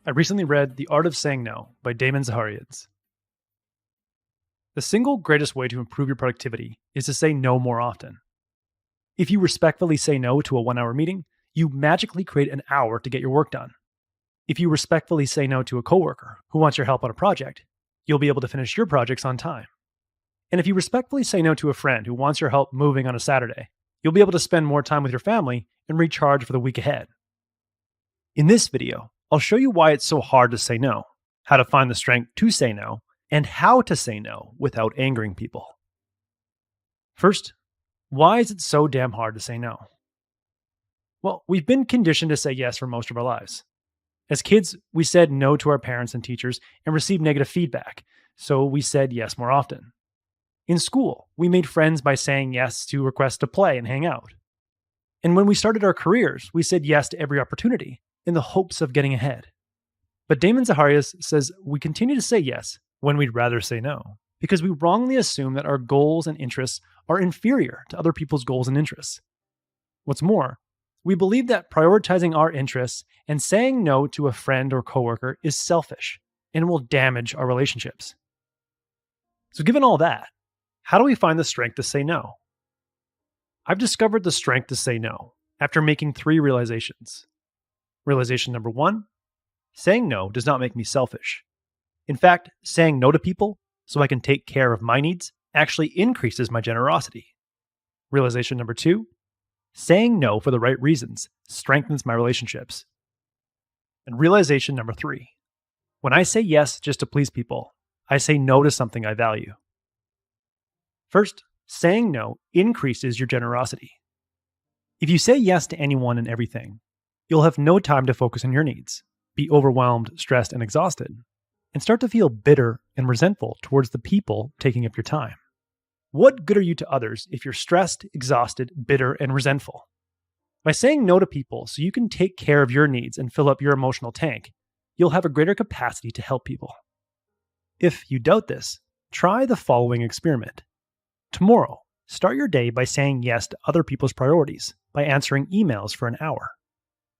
I recently read The Art of Saying No by Damon Zahariades. The single greatest way to improve your productivity is to say no more often. If you respectfully say no to a 1-hour meeting, you magically create an hour to get your work done. If you respectfully say no to a coworker who wants your help on a project, you'll be able to finish your projects on time. And if you respectfully say no to a friend who wants your help moving on a Saturday, you'll be able to spend more time with your family and recharge for the week ahead. In this video, I'll show you why it's so hard to say no, how to find the strength to say no, and how to say no without angering people. First, why is it so damn hard to say no? Well, we've been conditioned to say yes for most of our lives. As kids, we said no to our parents and teachers and received negative feedback, so we said yes more often. In school, we made friends by saying yes to requests to play and hang out. And when we started our careers, we said yes to every opportunity in the hopes of getting ahead. But Damon Zahariades says we continue to say yes when we'd rather say no, because we wrongly assume that our goals and interests are inferior to other people's goals and interests. What's more, we believe that prioritizing our interests and saying no to a friend or coworker is selfish and will damage our relationships. So given all that, how do we find the strength to say no? I've discovered the strength to say no after making 3 realizations. Realization number 1, saying no does not make me selfish. In fact, saying no to people so I can take care of my needs actually increases my generosity. Realization number 2, saying no for the right reasons strengthens my relationships. And realization number 3, when I say yes just to please people, I say no to something I value. First, saying no increases your generosity. If you say yes to anyone and everything, you'll have no time to focus on your needs, be overwhelmed, stressed, and exhausted, and start to feel bitter and resentful towards the people taking up your time. What good are you to others if you're stressed, exhausted, bitter, and resentful? By saying no to people so you can take care of your needs and fill up your emotional tank, you'll have a greater capacity to help people. If you doubt this, try the following experiment. Tomorrow, start your day by saying yes to other people's priorities by answering emails for an hour.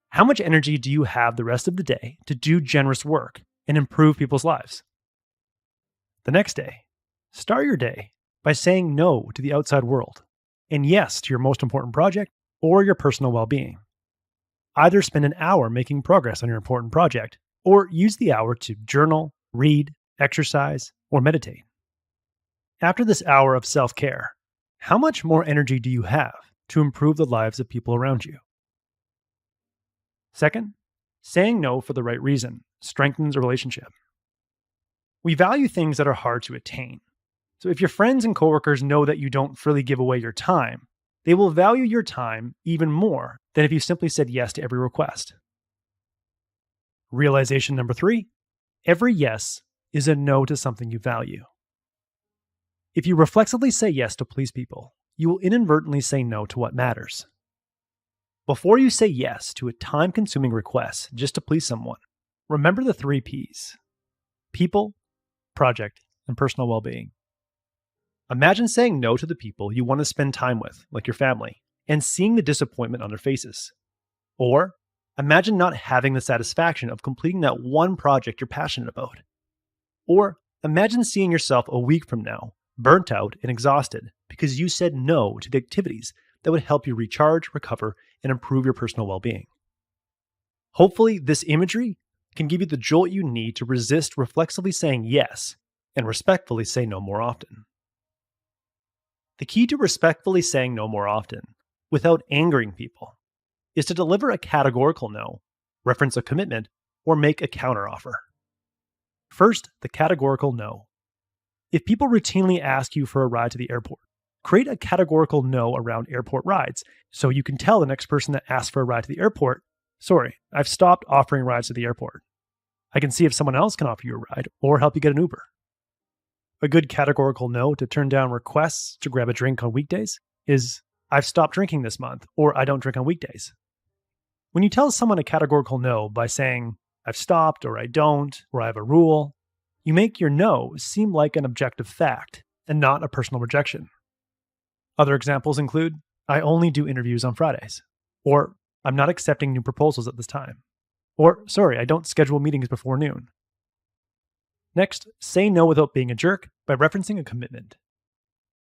How much energy do you have the rest of the day to do generous work and improve people's lives? The next day, start your day by saying no to the outside world and yes to your most important project or your personal well-being. Either spend an hour making progress on your important project or use the hour to journal, read, exercise, or meditate. After this hour of self-care, how much more energy do you have to improve the lives of people around you? Second, saying no for the right reason strengthens a relationship. We value things that are hard to attain. So if your friends and coworkers know that you don't freely give away your time, they will value your time even more than if you simply said yes to every request. Realization number 3, every yes is a no to something you value. If you reflexively say yes to please people, you will inadvertently say no to what matters. Before you say yes to a time-consuming request just to please someone, remember the 3 Ps: people, project, and personal well-being. Imagine saying no to the people you want to spend time with, like your family, and seeing the disappointment on their faces. Or imagine not having the satisfaction of completing that one project you're passionate about. Or imagine seeing yourself a week from now, burnt out and exhausted because you said no to the activities that would help you recharge, recover, and improve your personal well-being. Hopefully, this imagery can give you the jolt you need to resist reflexively saying yes and respectfully say no more often. The key to respectfully saying no more often, without angering people, is to deliver a categorical no, reference a commitment, or make a counteroffer. First, the categorical no. If people routinely ask you for a ride to the airport, create a categorical no around airport rides so you can tell the next person that asks for a ride to the airport, sorry, I've stopped offering rides to the airport. I can see if someone else can offer you a ride or help you get an Uber. A good categorical no to turn down requests to grab a drink on weekdays is, I've stopped drinking this month, or I don't drink on weekdays. When you tell someone a categorical no by saying, I've stopped, or I don't, or I have a rule, you make your no seem like an objective fact and not a personal rejection. Other examples include, I only do interviews on Fridays, or I'm not accepting new proposals at this time, Or, sorry, I don't schedule meetings before noon. Next, say no without being a jerk by referencing a commitment.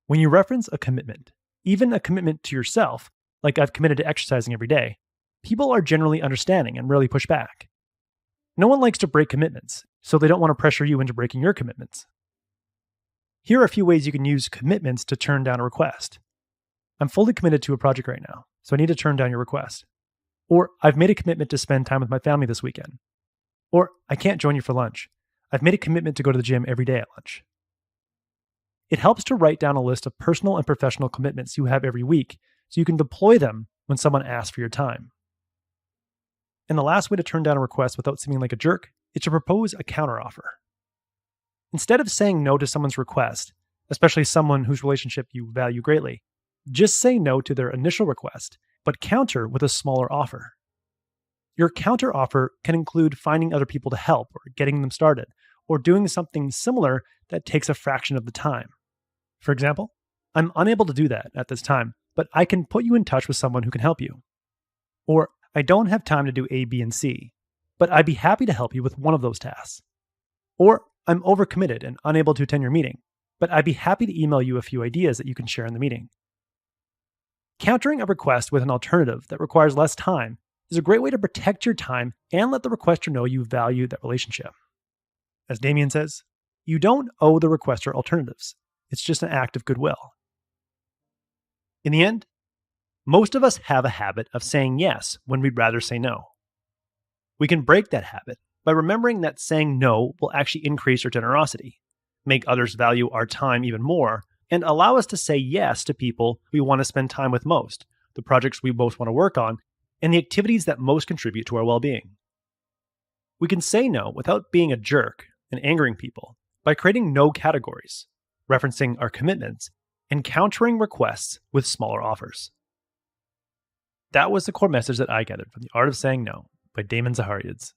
When you reference a commitment, even a commitment to yourself, like I've committed to exercising every day, people are generally understanding and rarely push back. No one likes to break commitments, so they don't want to pressure you into breaking your commitments. Here are a few ways you can use commitments to turn down a request. I'm fully committed to a project right now, so I need to turn down your request. Or, I've made a commitment to spend time with my family this weekend. Or, I can't join you for lunch. I've made a commitment to go to the gym every day at lunch. It helps to write down a list of personal and professional commitments you have every week so you can deploy them when someone asks for your time. And the last way to turn down a request without seeming like a jerk is to propose a counteroffer. Instead of saying no to someone's request, especially someone whose relationship you value greatly, just say no to their initial request, but counter with a smaller offer. Your counteroffer can include finding other people to help or getting them started, or doing something similar that takes a fraction of the time. For example, I'm unable to do that at this time, but I can put you in touch with someone who can help you. Or, I don't have time to do A, B, and C, but I'd be happy to help you with one of those tasks. Or, I'm overcommitted and unable to attend your meeting, but I'd be happy to email you a few ideas that you can share in the meeting. Countering a request with an alternative that requires less time is a great way to protect your time and let the requester know you value that relationship. As Damon says, you don't owe the requester alternatives. It's just an act of goodwill. In the end, most of us have a habit of saying yes when we'd rather say no. We can break that habit by remembering that saying no will actually increase our generosity, make others value our time even more, and allow us to say yes to people we want to spend time with most, the projects we most want to work on, and the activities that most contribute to our well-being. We can say no without being a jerk and angering people by creating no categories, referencing our commitments, and countering requests with smaller offers. That was the core message that I gathered from The Art of Saying No by Damon Zahariades.